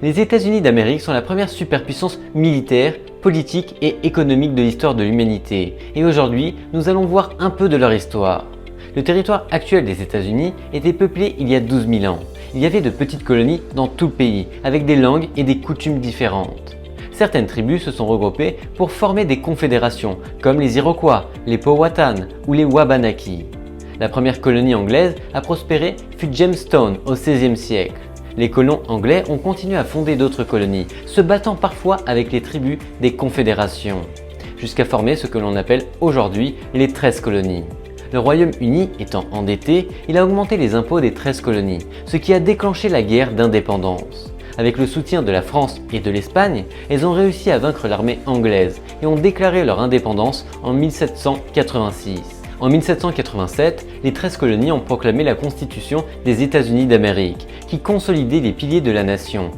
Les États-Unis d'Amérique sont la première superpuissance militaire, politique et économique de l'histoire de l'humanité. Et aujourd'hui, nous allons voir un peu de leur histoire. Le territoire actuel des États-Unis était peuplé il y a 12 000 ans. Il y avait de petites colonies dans tout le pays, avec des langues et des coutumes différentes. Certaines tribus se sont regroupées pour former des confédérations, comme les Iroquois, les Powhatan ou les Wabanaki. La première colonie anglaise à prospérer fut Jamestown au XVIe siècle. Les colons anglais ont continué à fonder d'autres colonies, se battant parfois avec les tribus des confédérations, jusqu'à former ce que l'on appelle aujourd'hui les 13 colonies. Le Royaume-Uni étant endetté, il a augmenté les impôts des 13 colonies, ce qui a déclenché la guerre d'indépendance. Avec le soutien de la France et de l'Espagne, elles ont réussi à vaincre l'armée anglaise et ont déclaré leur indépendance en 1786. En 1787, les 13 colonies ont proclamé la Constitution des États-Unis d'Amérique, qui consolidait les piliers de la nation,